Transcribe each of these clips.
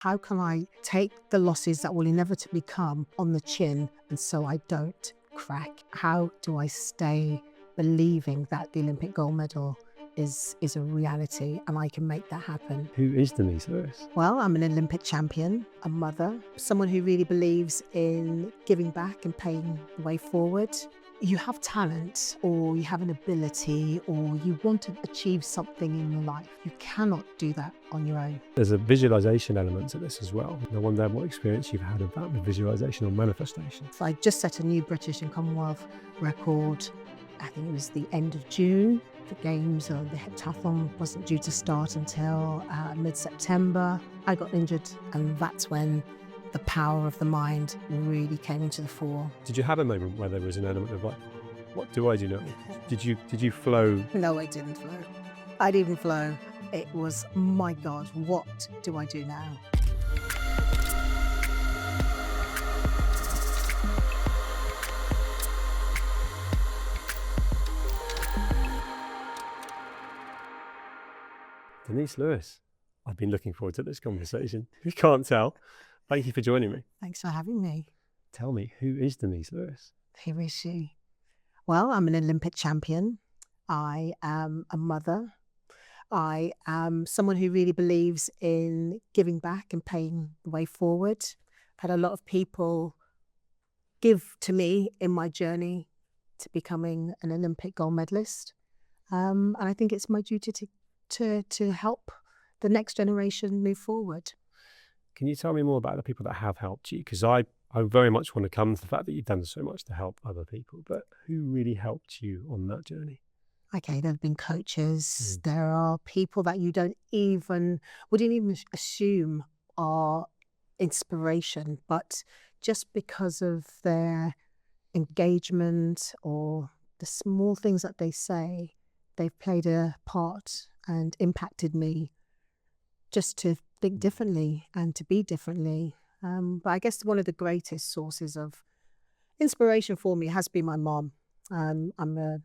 How can I take the losses that will inevitably come on the chin and so I don't crack? How do I stay believing that the Olympic gold medal is a reality and I can make that happen? Who is Denise Lewis? Well, I'm an Olympic champion, a mother, someone who really believes in giving back and paying the way forward. You have talent or you have an ability or you want to achieve something in your life. You cannot do that on your own. There's a visualization element to this as well. I wonder what experience you've had of that with visualization or manifestation. So I just set a new British and Commonwealth record. I think it was the end of June. The games or the heptathlon wasn't due to start until mid-September. I got injured and that's when the power of the mind really came into the fore. Did you have a moment where there was an element of like, what do I do now? Did you flow? No, I didn't flow. I didn't flow. It was, my God, what do I do now? Denise Lewis. I've been looking forward to this conversation. You can't tell. Thank you for joining me. Thanks for having me. Tell me, who is Denise Lewis? Who is she? Well, I'm an Olympic champion. I am a mother. I am someone who really believes in giving back and paying the way forward. I've had a lot of people give to me in my journey to becoming an Olympic gold medalist. And I think it's my duty to help the next generation move forward. Can you tell me more about the people that have helped you? Because I very much want to come to the fact that you've done so much to help other people, but who really helped you on that journey? Okay, there have been coaches. There are people that you wouldn't even assume are inspiration, but just because of their engagement or the small things that they say, they've played a part and impacted me just to think differently and to be differently. But I guess one of the greatest sources of inspiration for me has been my mom. I'm an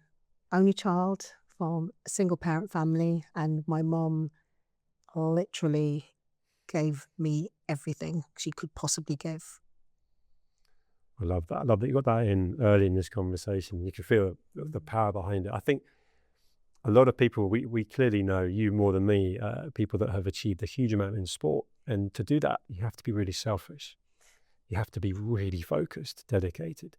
only child from a single parent family, and my mom literally gave me everything she could possibly give. I love that. I love that you got that in early in this conversation. You can feel the power behind it. I think a lot of people, we clearly know, you more than me, people that have achieved a huge amount in sport. And to do that, you have to be really selfish. You have to be really focused, dedicated.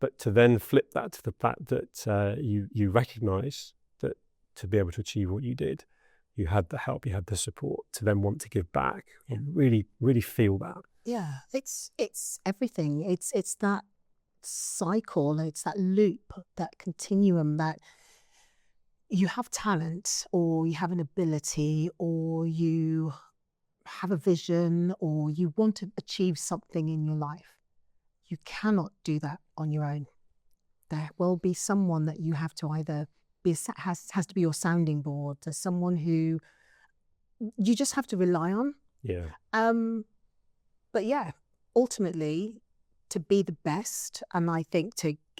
But to then flip that to the fact that you recognise that to be able to achieve what you did, you had the help, you had the support to then want to give back and really, really feel that. Yeah, it's everything. It's that cycle, it's that loop, that continuum that you have talent or you have an ability or you have a vision or you want to achieve something in your life. You cannot do that on your own. There will be someone that you have to either be, has to be your sounding board. There's someone who you just have to rely on. Yeah. But yeah, ultimately to be the best, and I think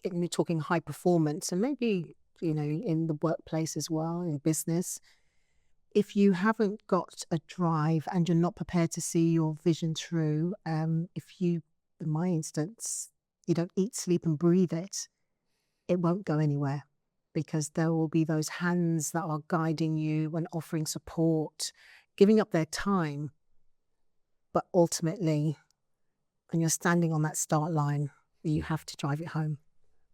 we're talking high performance and maybe, in the workplace as well, in business, if you haven't got a drive and you're not prepared to see your vision through, if you, in my instance, you don't eat, sleep and breathe it, it won't go anywhere, because there will be those hands that are guiding you and offering support, giving up their time. But ultimately, when you're standing on that start line, you have to drive it home.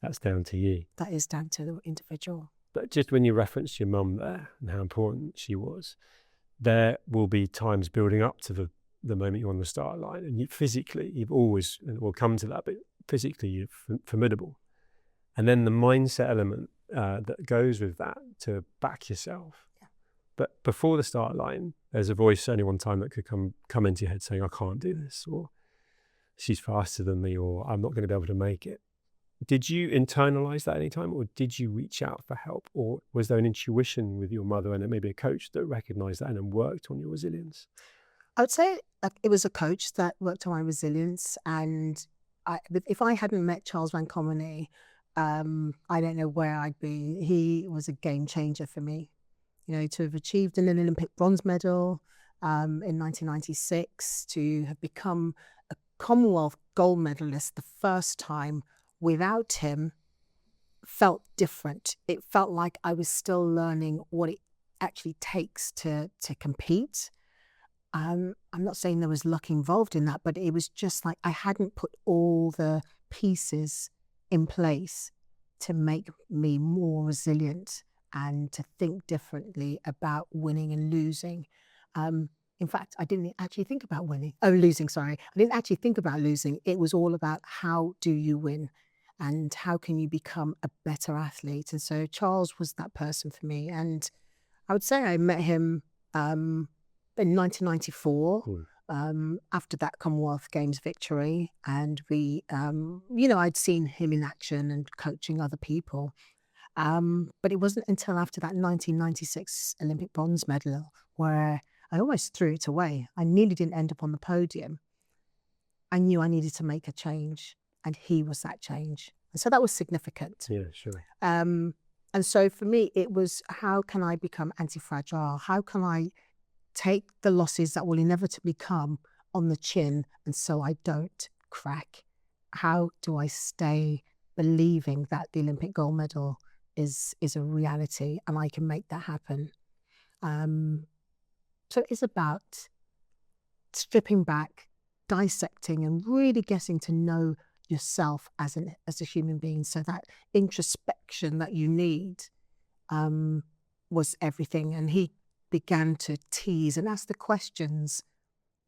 That's down to you. That is down to the individual. But just when you referenced your mum there and how important she was, there will be times building up to the moment you're on the start line, and you've always, and we'll come to that, but physically you're formidable. And then the mindset element that goes with that to back yourself. Yeah. But before the start line, there's a voice only one time that could come into your head saying, I can't do this, or she's faster than me, or I'm not going to be able to make it. Did you internalize that any time, or did you reach out for help, or was there an intuition with your mother and maybe a coach that recognized that and worked on your resilience? I would say it was a coach that worked on my resilience, and if I hadn't met Charles Van Comedy, I don't know where I'd be. He was a game changer for me. To have achieved an Olympic bronze medal, in 1996, to have become a Commonwealth gold medalist the first time without him felt different. It felt like I was still learning what it actually takes to compete. I'm not saying there was luck involved in that, but it was just like I hadn't put all the pieces in place to make me more resilient and to think differently about winning and losing. In fact, I didn't actually think about losing, sorry. I didn't actually think about losing. It was all about how do you win and how can you become a better athlete. And so Charles was that person for me. And I would say I met him in 1994, after that Commonwealth Games victory. And we, I'd seen him in action and coaching other people. But it wasn't until after that 1996 Olympic bronze medal where I almost threw it away. I nearly didn't end up on the podium. I knew I needed to make a change, and he was that change. And so that was significant. Yeah, sure. And so for me, it was, how can I become anti-fragile? How can I take the losses that will inevitably come on the chin, and so I don't crack? How do I stay believing that the Olympic gold medal is a reality and I can make that happen? So it's about stripping back, dissecting, and really getting to know yourself as a human being. So that introspection that you need was everything. And he began to tease and ask the questions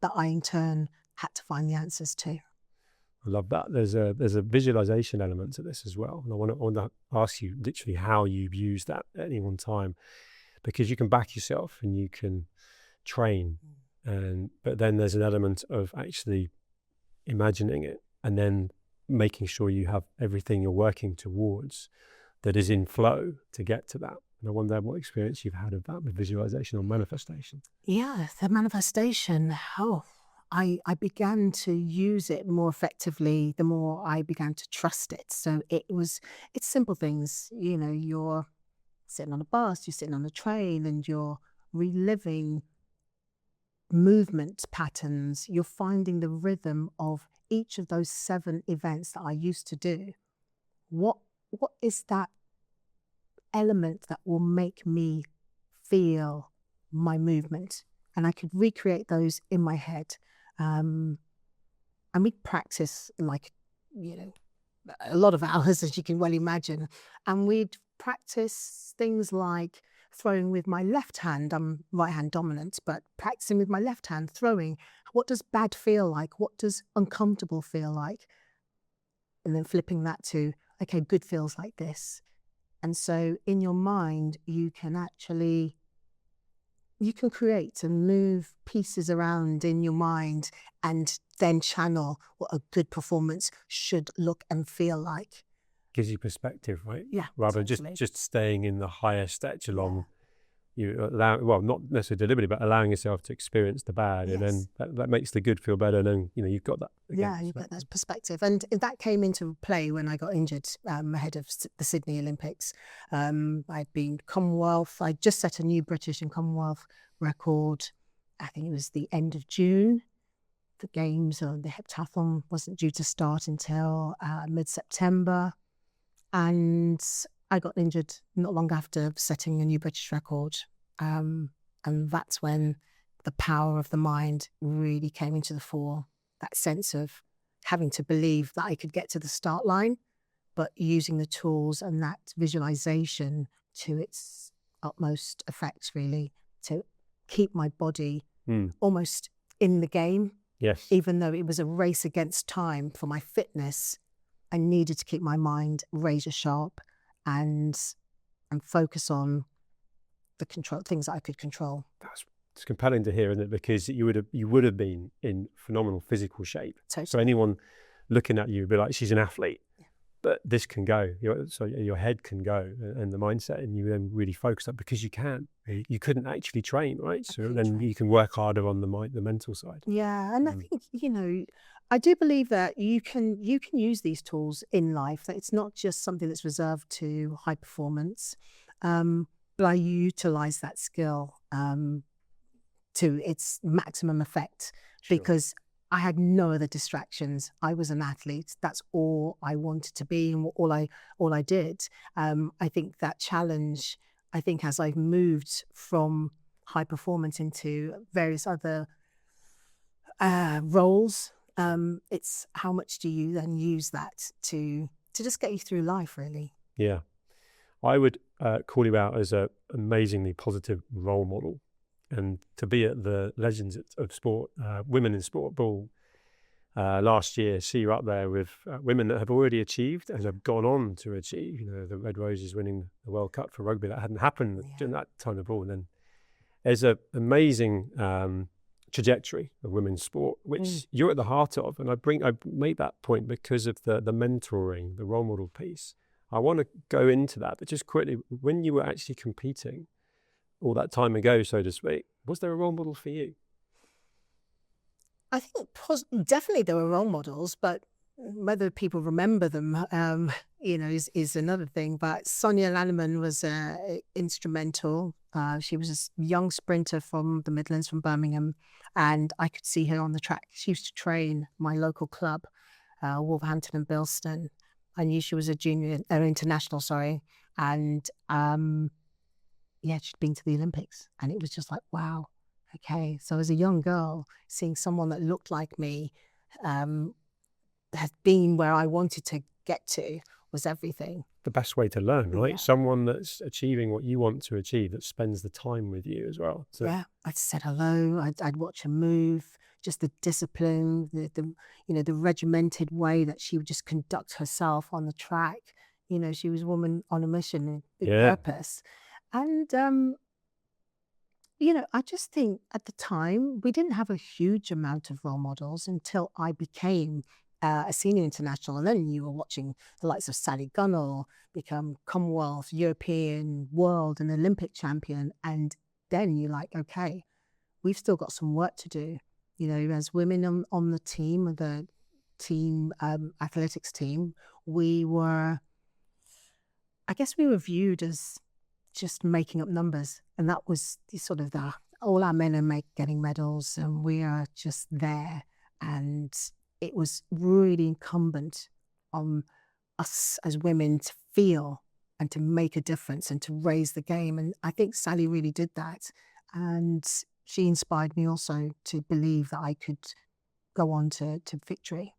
that I in turn had to find the answers to. I love that. There's a visualization element to this as well. And I want to ask you literally how you've used that at any one time, because you can back yourself and you can train, but then there's an element of actually imagining it and then making sure you have everything you're working towards that is in flow to get to that. And I wonder what experience you've had of that with visualization or manifestation. Yeah, the manifestation. I began to use it more effectively the more I began to trust it. So it's simple things. You're sitting on a bus, you're sitting on a train, and you're reliving movement patterns. You're finding the rhythm of each of those 7 events that I used to do. What is that element that will make me feel my movement? And I could recreate those in my head. And we'd practice a lot of hours, as you can well imagine. And we'd practice things like throwing with my left hand. I'm right hand dominant, but practicing with my left hand, throwing. What does bad feel like? What does uncomfortable feel like? And then flipping that to, okay, good feels like this. And so in your mind, you can create and move pieces around in your mind and then channel what a good performance should look and feel like. Gives you perspective, right? Yeah. Rather than totally. just staying in the higher echelon. You allow, well, not necessarily deliberately, but allowing yourself to experience the bad, Yes. and then that makes the good feel better. And then you've got that. Yeah, you've got that perspective, and that came into play when I got injured ahead of the Sydney Olympics. I'd been Commonwealth. I just set a new British and Commonwealth record. I think it was the end of June. The games or the heptathlon wasn't due to start until mid-September, and I got injured not long after setting a new British record. And that's when the power of the mind really came into the fore. That sense of having to believe that I could get to the start line, but using the tools and that visualization to its utmost effect, really, to keep my body almost in the game. Yes. Even though it was a race against time for my fitness, I needed to keep my mind razor sharp and focus on the things that I could control. It's compelling to hear, isn't it? Because you would have been in phenomenal physical shape. Totally. So anyone looking at you would be like, she's an athlete, but this can go. So your head can go, and the mindset, and you then really focus that because you can. You couldn't actually train, right? So then you can work harder on the mental side. Yeah, and I think I do believe that you can use these tools in life. That it's not just something that's reserved to high performance. But I utilize that skill to its maximum effect, because I had no other distractions. I was an athlete. That's all I wanted to be, and all I did. I think that challenge, I think as I've moved from high performance into various other roles, it's how much do you then use that to just get you through life, really. Yeah. I would call you out as an amazingly positive role model. And to be at the Legends of Sport, Women in Sport Ball last year, see you up there with women that have already achieved and have gone on to achieve. You know, the Red Roses winning the World Cup for rugby, that hadn't happened during that time of ball. And then there's an amazing trajectory of women's sport, which you're at the heart of. And I made that point because of the mentoring, the role model piece. I want to go into that, but just quickly, when you were actually competing all that time ago, so to speak, was there a role model for you? I think definitely there were role models, but whether people remember them, is another thing. But Sonia Lanneman was instrumental. She was a young sprinter from the Midlands, from Birmingham, and I could see her on the track. She used to train my local club, Wolverhampton and Bilston. I knew she was a international, and she'd been to the Olympics, and it was just like, wow, okay. So as a young girl, seeing someone that looked like me, had been where I wanted to get to, was everything. The best way to learn, right? Yeah. Someone that's achieving what you want to achieve, that spends the time with you as well. So. Yeah, I'd said hello. I'd watch her move, just the discipline, the regimented way that she would just conduct herself on the track. You know, she was a woman on a mission with purpose. And, I just think at the time, we didn't have a huge amount of role models until I became a senior international. And then you were watching the likes of Sally Gunnell become Commonwealth, European, world and Olympic champion. And then you're like, okay, we've still got some work to do. You know, as women on the team, athletics team, we were viewed as just making up numbers. And that was sort of all our men are getting medals and we are just there. And it was really incumbent on us as women to feel and to make a difference and to raise the game. And I think Sally really did that. And she inspired me also to believe that I could go on to victory.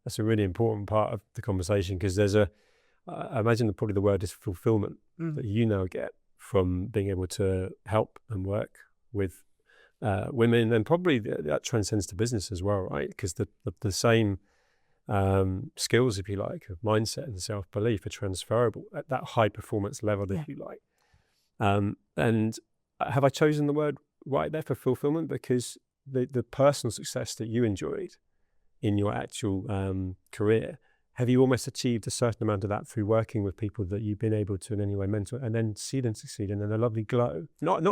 That's a really important part of the conversation, because there's I imagine probably the word is fulfillment that you now get from being able to help and work with women, and probably that transcends to business as well, right? Because the same skills, if you like, of mindset and self-belief are transferable at that high performance level, if you like. And have I chosen the word right there for fulfillment? Because the personal success that you enjoyed in your actual career, have you almost achieved a certain amount of that through working with people that you've been able to in any way mentor and then see them succeed, and then a lovely glow? Not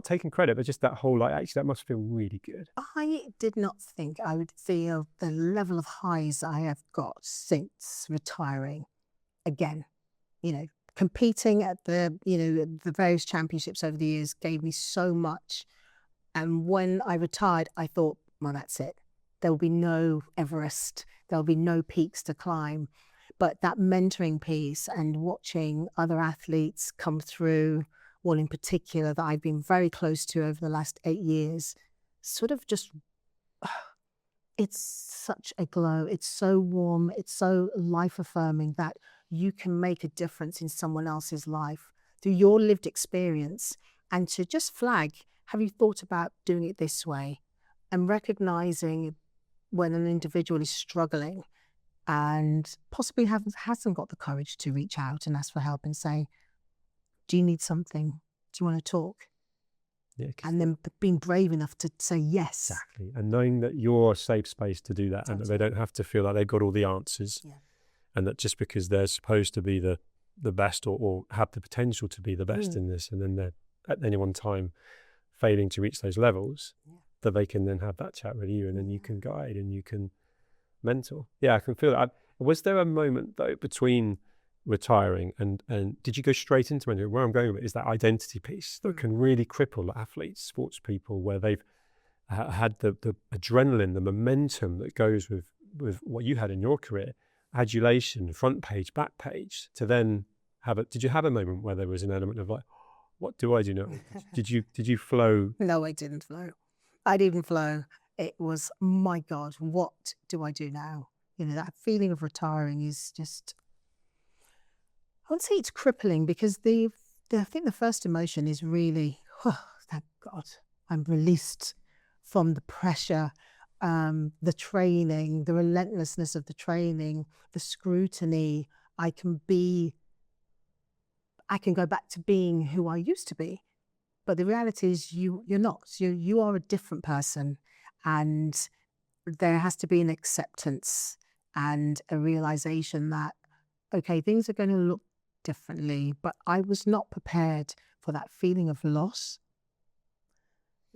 taking credit, but just that whole, actually that must feel really good. I did not think I would feel the level of highs I have got since retiring again. You know, competing at the various championships over the years gave me so much. And when I retired, I thought, well, that's it. There will be no Everest. There'll be no peaks to climb. But that mentoring piece and watching other athletes come through, one in particular that I've been very close to over the last 8 years, sort of just, it's such a glow. It's so warm. It's so life affirming that you can make a difference in someone else's life through your lived experience. And to just flag, have you thought about doing it this way? And recognizing when an individual is struggling and possibly hasn't got the courage to reach out and ask for help and say, do you need something? Do you want to talk? Yeah, and then being brave enough to say yes. Exactly. And knowing that you're a safe space to do that, and that they don't have to feel like they've got all the answers. Yeah. And that just because they're supposed to be the best or have the potential to be the best in this, and then they're at any one time failing to reach those levels, that they can then have that chat with you, and then you can guide and you can mentor. Yeah, I can feel that. Was there a moment though between retiring, and did you go straight into mentoring? Where I'm going with it is that identity piece that can really cripple athletes, sports people, where they've had the adrenaline, the momentum that goes with what you had in your career, adulation, front page, back page, to then did you have a moment where there was an element of like, what do I do now? Did you flow? No, I didn't flow. I didn't flow. It was, my God, what do I do now? That feeling of retiring is just, I wouldn't say it's crippling, because I think the first emotion is really, oh, thank God, I'm released from the pressure, the training, the relentlessness of the training, the scrutiny. I can go back to being who I used to be. But the reality is you're not. You are a different person, and there has to be an acceptance and a realization that, okay, things are going to look differently, but I was not prepared for that feeling of loss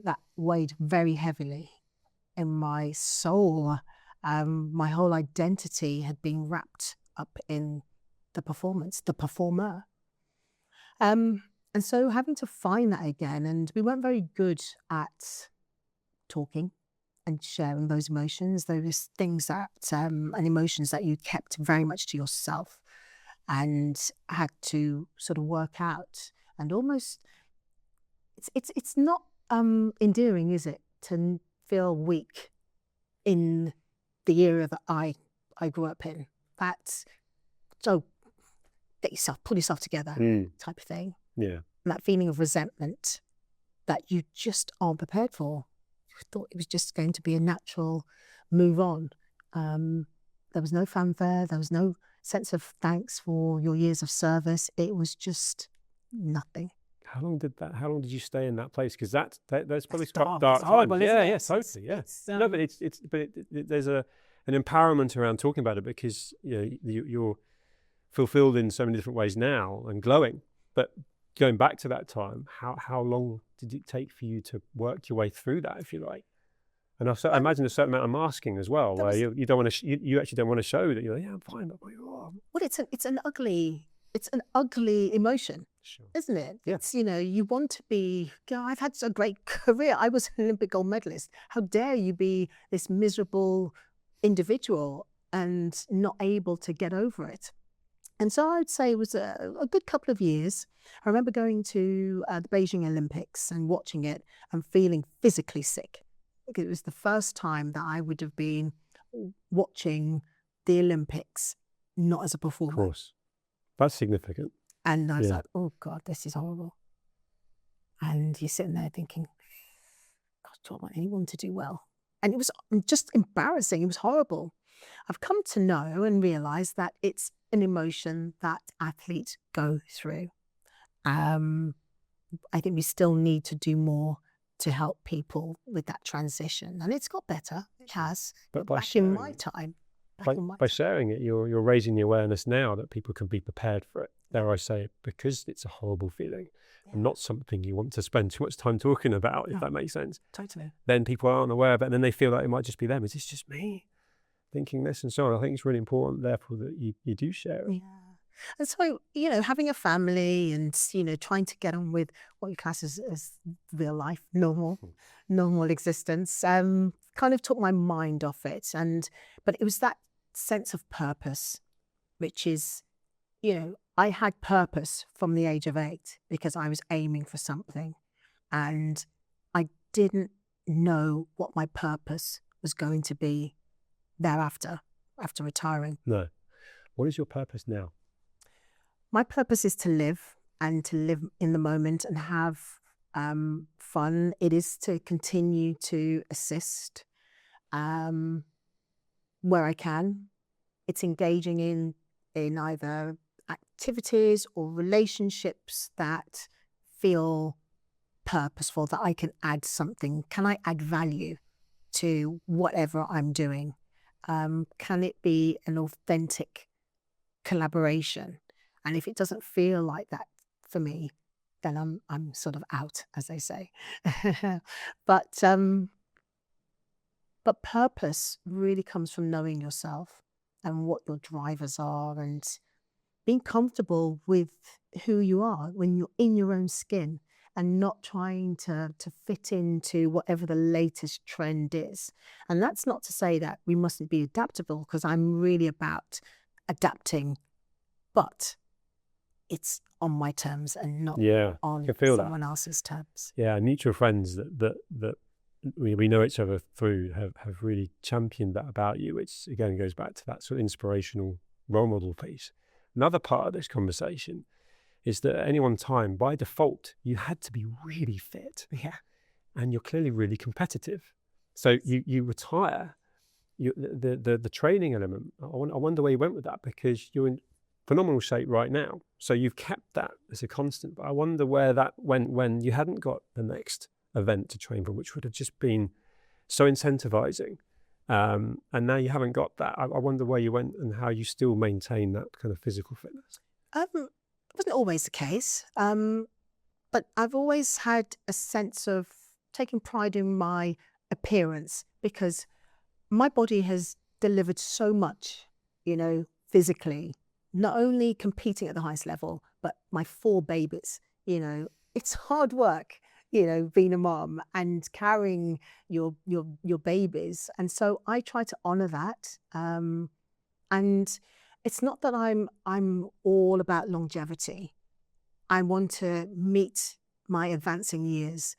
that weighed very heavily in my soul. My whole identity had been wrapped up in the performance, the performer. And so having to find that again, and we weren't very good at talking and sharing those emotions, those things that, and emotions that you kept very much to yourself and had to sort of work out. And almost, it's not endearing, is it, to feel weak in the era that I grew up in. That's so pull yourself together type of thing. Yeah. And that feeling of resentment that you just aren't prepared for. You thought it was just going to be a natural move on. There was no fanfare. There was no sense of thanks for your years of service. It was just nothing. How long did you stay in that place? Because that's probably dark. dark It's horrible, times. isn't Yeah, it? yeah, totally. Yeah. No, but there's an empowerment around talking about it, because you're fulfilled in so many different ways now and glowing. But going back to that time, how long did it take for you to work your way through that, if you like? And I imagine a certain amount of masking as well, where you don't want to you actually don't want to show that you're like, yeah, I'm fine, but well, it's an ugly emotion. Sure. Isn't it? Yeah. It's, you want to be, I've had a great career. I was an Olympic gold medalist. How dare you be this miserable individual and not able to get over it? And so I'd say it was a good couple of years. I remember going to the Beijing Olympics and watching it and feeling physically sick. It was the first time that I would have been watching the Olympics not as a performer. Of course. That's significant. And I was like, oh God, this is horrible. And you're sitting there thinking, God, do I want anyone to do well? And it was just embarrassing. It was horrible. I've come to know and realize that it's an emotion that athletes go through. I think we still need to do more to help people with that transition. And it's got better. It has. But back in my time. By sharing it, you're raising the awareness now that people can be prepared for it, dare I say, because it's a horrible feeling and not something you want to spend too much time talking about, if that makes sense. Totally. Then people aren't aware of it, and then they feel like it might just be them. Is this just me thinking this and so on? I think it's really important, therefore, that you do share it. Yeah. And so, having a family and, trying to get on with what you class as real life, normal existence, kind of took my mind off it. But it was that sense of purpose, which is, I had purpose from the age of 8 because I was aiming for something, and I didn't know what my purpose was going to be thereafter, after retiring. No. What is your purpose now? My purpose is to live, and to live in the moment and have fun. It is to continue to assist where I can. It's engaging in either activities or relationships that feel purposeful, that I can add something. Can I add value to whatever I'm doing? Can it be an authentic collaboration? And if it doesn't feel like that for me, then I'm sort of out, as they say. But purpose really comes from knowing yourself and what your drivers are, and being comfortable with who you are when you're in your own skin and not trying to fit into whatever the latest trend is. And that's not to say that we mustn't be adaptable, because I'm really about adapting, but it's on my terms and not Yeah, I on can feel that. someone else's terms. Yeah, mutual friends that we know each other through have really championed that about you, which again goes back to that sort of inspirational role model piece. Another part of this conversation is that at any one time, by default, you had to be really fit. Yeah. And you're clearly really competitive. So you retire, the training element, I wonder where you went with that, because you're in phenomenal shape right now. So you've kept that as a constant. But I wonder where that went when you hadn't got the next event to train for, which would have just been so incentivizing. And now you haven't got that. I wonder where you went and how you still maintain that kind of physical fitness. It wasn't always the case, but I've always had a sense of taking pride in my appearance, because my body has delivered so much, physically, not only competing at the highest level, but my 4 babies. It's hard work, being a mom and carrying your babies. And so I try to honor that. And it's not that I'm all about longevity. I want to meet my advancing years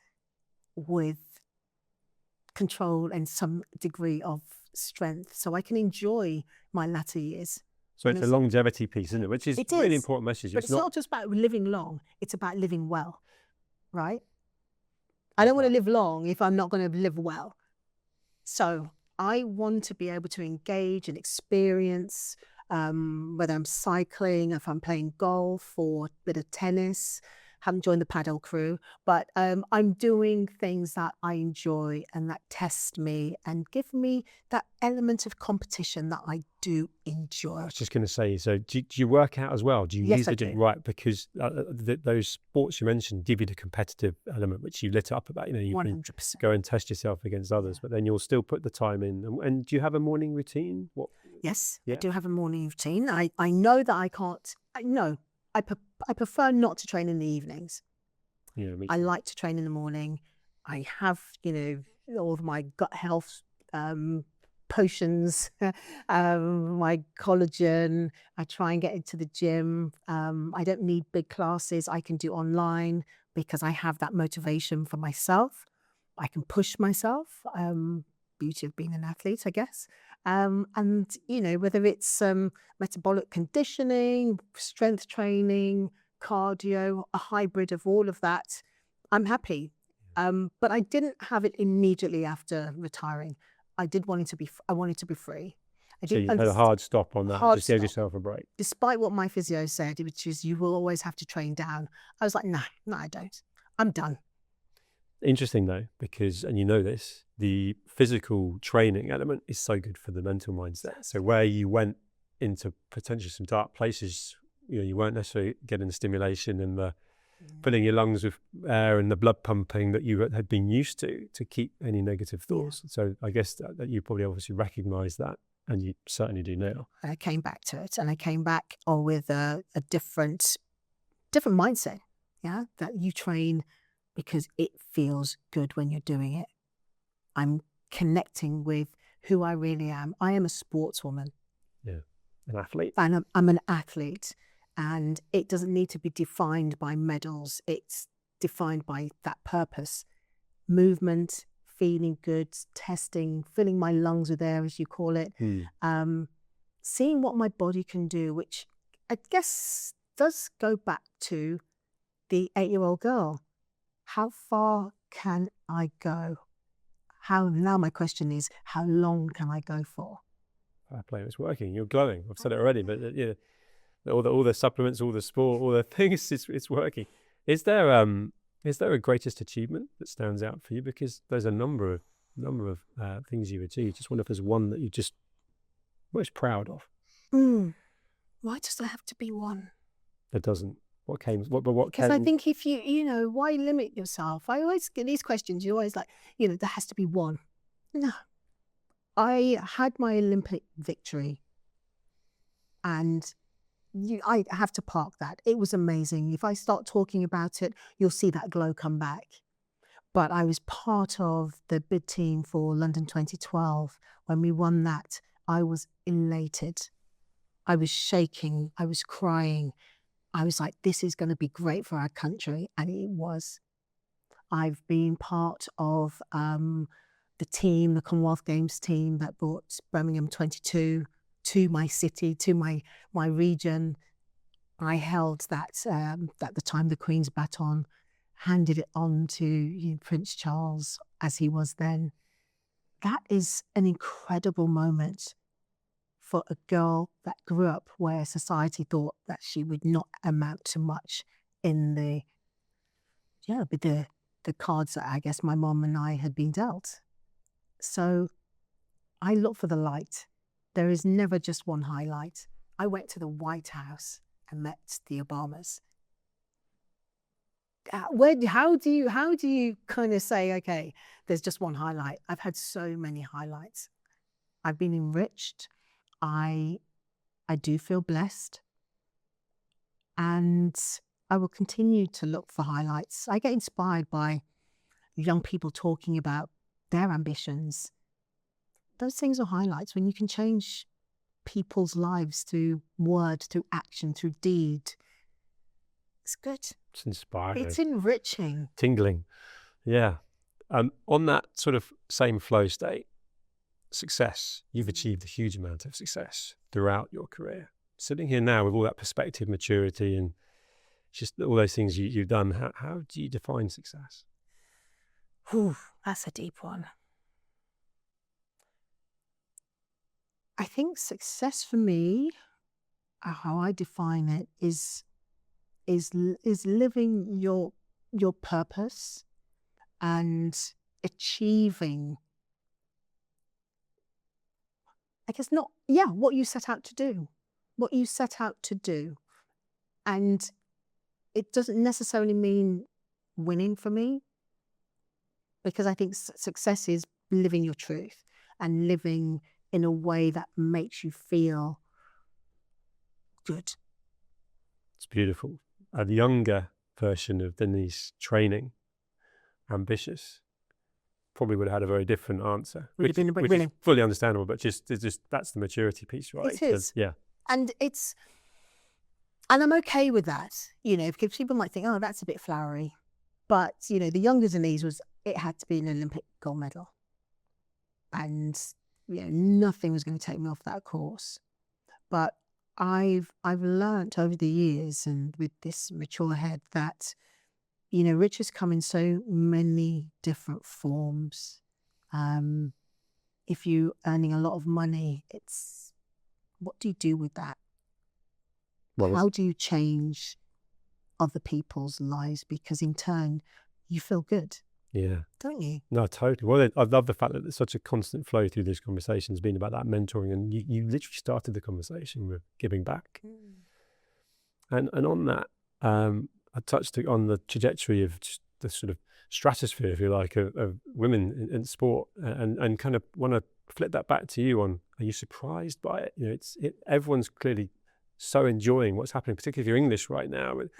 with control and some degree of strength, so I can enjoy my latter years. So it's a longevity piece, isn't it? Which is a really important message. But it's not just about living long, it's about living well, right? I don't want to live long if I'm not going to live well. So I want to be able to engage and experience, whether I'm cycling, if I'm playing golf or a bit of tennis. Haven't joined the paddle crew, but I'm doing things that I enjoy and that test me and give me that element of competition that I do enjoy. I was just going to say, so do you work out as well? Do you Yes, use I the do. right? Because those sports you mentioned give you the competitive element, which you lit up about. You can 100%. go and test yourself against others, but then you'll still put the time in. And do you have a morning routine? Yes, Yeah. I do have a morning routine. I know that I can't. I prefer not to train in the evenings. Yeah, me I too. like to train in the morning. I have, all of my gut health potions, my collagen. I try and get into the gym. I don't need big classes. I can do online because I have that motivation for myself. I can push myself. Beauty of being an athlete, I guess. And whether it's metabolic conditioning, strength training, cardio, a hybrid of all of that, I'm happy. But I didn't have it immediately after retiring. I wanted to be free. So you had a hard stop on that. Just gave yourself a break. Despite what my physio said, which is you will always have to train down. I was like, no, I don't. I'm done. Interesting though, because, and you know this, the physical training element is so good for the mental mindset. So where you went into potentially some dark places, you weren't necessarily getting the stimulation and the filling your lungs with air and the blood pumping that you had been used to keep any negative thoughts. Yeah. So I guess that you probably obviously recognize that, and you certainly do now. I came back to it, and I came back with a different mindset. Yeah, that you train because it feels good when you're doing it. I'm connecting with who I really am. I am a sportswoman. Yeah, an athlete. And I'm an athlete. And it doesn't need to be defined by medals. It's defined by that purpose. Movement, feeling good, testing, filling my lungs with air, as you call it. Seeing what my body can do, which I guess does go back to the 8-year-old girl. How far can I go? Now my question is, how long can I go for? I play, it's working. You're glowing. I've said it already, but yeah. All the supplements, all the sport, all the things, it's working. Is there a greatest achievement that stands out for you? Because there's a number of things you've achieved. Just wonder if there's one that you're just most proud of. Why does there have to be one? There doesn't. What Because I think if you why limit yourself? I always get these questions. You're always like, there has to be one. No. I had my Olympic victory, and I have to park that. It was amazing. If I start talking about it, you'll see that glow come back. But I was part of the bid team for London 2012. When we won that, I was elated. I was shaking. I was crying. I was like, this is going to be great for our country. And it was. I've been part of the team, the Commonwealth Games team that brought Birmingham 22 to my city, to my region. I held that, at the time, the Queen's baton, handed it on to Prince Charles as he was then. That is an incredible moment for a girl that grew up where society thought that she would not amount to much in with the cards that I guess my mom and I had been dealt. So I look for the light. There is never just one highlight. I went to the White House and met the Obamas. How do you kind of say, okay, there's just one highlight? I've had so many highlights. I've been enriched. I do feel blessed. And I will continue to look for highlights. I get inspired by young people talking about their ambitions. Those things are highlights when you can change people's lives through word, through action, through deed. It's good. It's inspiring. It's enriching. Tingling. Yeah. On that sort of same flow state, success. You've achieved a huge amount of success throughout your career. Sitting here now with all that perspective, maturity, and just all those things you've done, how do you define success? Whew, that's a deep one. I think success for me, how I define it, is living your purpose and achieving, I guess what you set out to do. What you set out to do. And it doesn't necessarily mean winning for me, because I think success is living your truth and living in a way that makes you feel good. It's beautiful. A younger version of Denise, training, ambitious, probably would have had a very different answer, which is fully understandable, but just that's the maturity piece, right? It is. Yeah. And I'm okay with that, because people might think, oh, that's a bit flowery. But, the younger Denise it had to be an Olympic gold medal. And, nothing was going to take me off that course. But I've learnt over the years, and with this mature head, that, riches come in so many different forms. If you're earning a lot of money, what do you do with that? Well, how do you change other people's lives? Because in turn, you feel good. Yeah. Don't you? No, totally. Well, I love the fact that there's such a constant flow through this conversation has been about that mentoring, and you literally started the conversation with giving back. And on that, I touched on the trajectory of just the sort of stratosphere, if you like, of women in sport, and kind of want to flip that back to you on, are you surprised by it? Everyone's clearly so enjoying what's happening, particularly if you're English right now with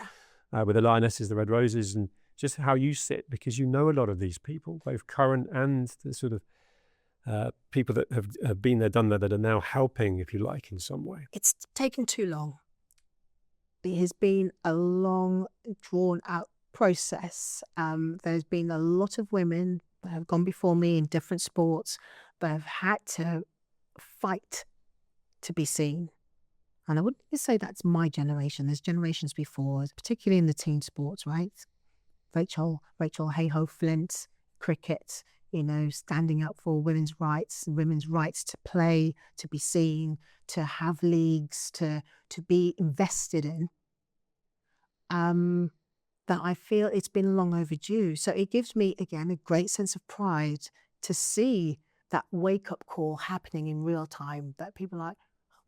the Lionesses, the Red Roses, and just how you sit, because you know a lot of these people, both current and the sort of people that have been there, done that are now helping, if you like, in some way. It's taken too long. It has been a long, drawn-out process. There's been a lot of women that have gone before me in different sports that have had to fight to be seen. And I wouldn't say that's my generation. There's generations before, particularly in the team sports, right? Rachel Hayhoe Flint, cricket, standing up for women's rights to play, to be seen, to have leagues, to be invested in. That I feel it's been long overdue. So it gives me, again, a great sense of pride to see that wake-up call happening in real time, that people are like,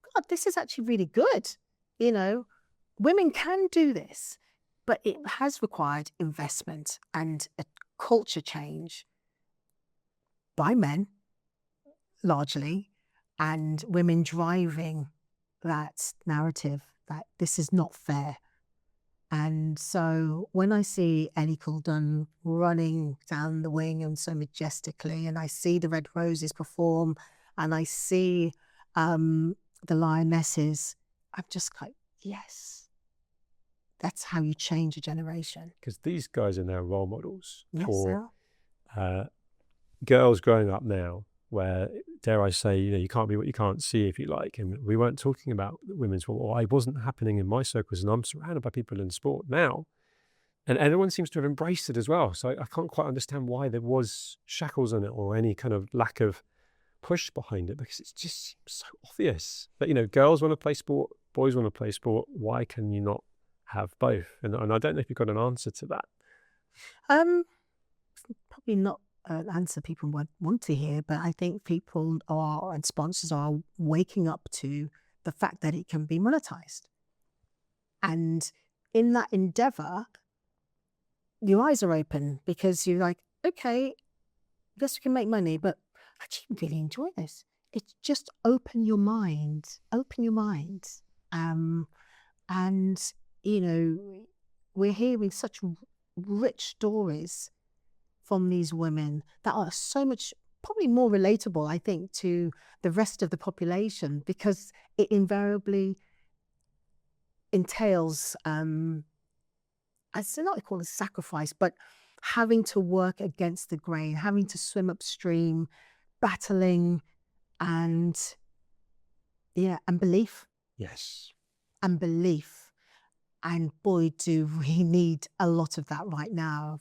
oh God, this is actually really good. Women can do this. But it has required investment and a culture change by men, largely, and women driving that narrative that this is not fair. And so when I see Ellie Couldon running down the wing and so majestically, and I see the Red Roses perform, and I see the Lionesses, I'm just like, yes, that's how you change a generation. Because these guys are now role models Yes, for sir. girls growing up now, where, dare I say, you can't be what you can't see, if you like. And we weren't talking about women's sport, or it wasn't happening in my circles, and I'm surrounded by people in sport now. And everyone seems to have embraced it as well. So I can't quite understand why there was shackles on it, or any kind of lack of push behind it, because it just seems so obvious that, girls want to play sport, boys want to play sport. Why can you not have both? And I don't know if you've got an answer to that. Probably not an answer people want to hear, but I think people and sponsors are waking up to the fact that it can be monetized. And in that endeavor, your eyes are open, because you're like, okay, yes, we can make money, but I actually really enjoy this. It's just open your mind. And, we're hearing such rich stories from these women that are so much, probably more relatable, I think, to the rest of the population, because it invariably entails, I don't know, call it sacrifice, but having to work against the grain, having to swim upstream, battling, and belief. Yes. And belief. And boy, do we need a lot of that right now.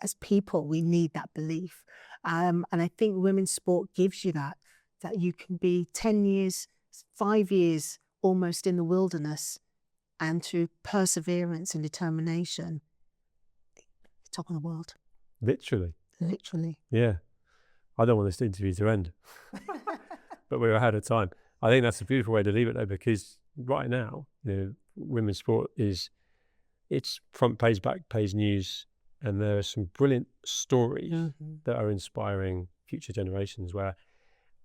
As people, we need that belief. And I think women's sport gives you that you can be 10 years, 5 years almost in the wilderness, and through perseverance and determination, top of the world. Literally. Yeah. I don't want this interview to end, but we're ahead of time. I think that's a beautiful way to leave it, though, because right now, women's sport it's front page, back page news, and there are some brilliant stories that are inspiring future generations, where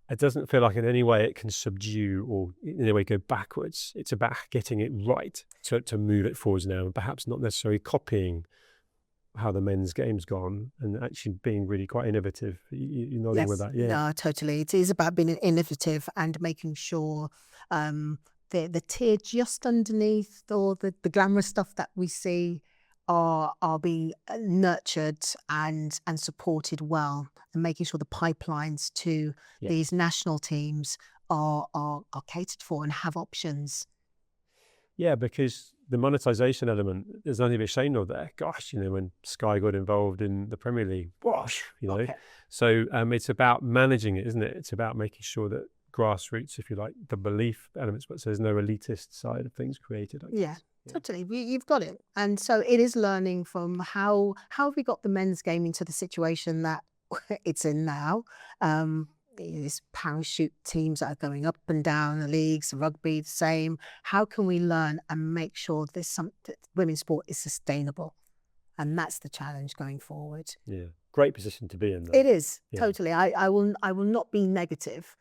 it doesn't feel like in any way it can subdue or in any way go backwards. It's about getting it right to move it forwards now, and perhaps not necessarily copying how the men's game's gone, and actually being really quite innovative. You're nodding with that. Yeah. No, totally. It is about being innovative and making sure the tier just underneath, or the glamorous stuff that we see, are being nurtured and supported well, and making sure the pipelines to these national teams are catered for and have options. Yeah, because the monetization element, there's nothing to be ashamed of there. Gosh, when Sky got involved in the Premier League, Okay. So it's about managing it, isn't it? It's about making sure that grassroots, if you like, the belief elements, but so there's no elitist side of things created. Yeah, totally. You've got it. And so it is learning from how have we got the men's game into the situation that it's in now. These parachute teams that are going up and down the leagues, rugby, the same. How can we learn and make sure women's sport is sustainable? And that's the challenge going forward. Yeah, great position to be in, though. It is, totally. I will not be negative,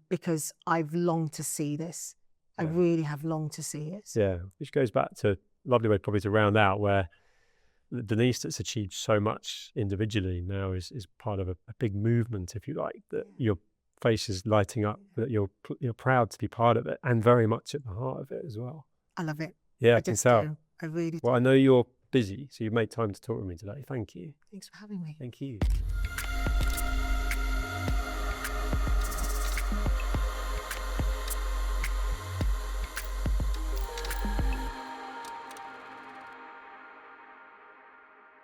because I've longed to see this. I really have longed to see it. Yeah, which goes back to a lovely way probably to round out, where Denise, that's achieved so much individually, now is part of a big movement, if you like, that your face is lighting up, that you're proud to be part of it, and very much at the heart of it as well. I love it. Yeah, I can tell. Do. I really do. Well, I know you're busy, so you've made time to talk with me today. Thank you. Thanks for having me. Thank you.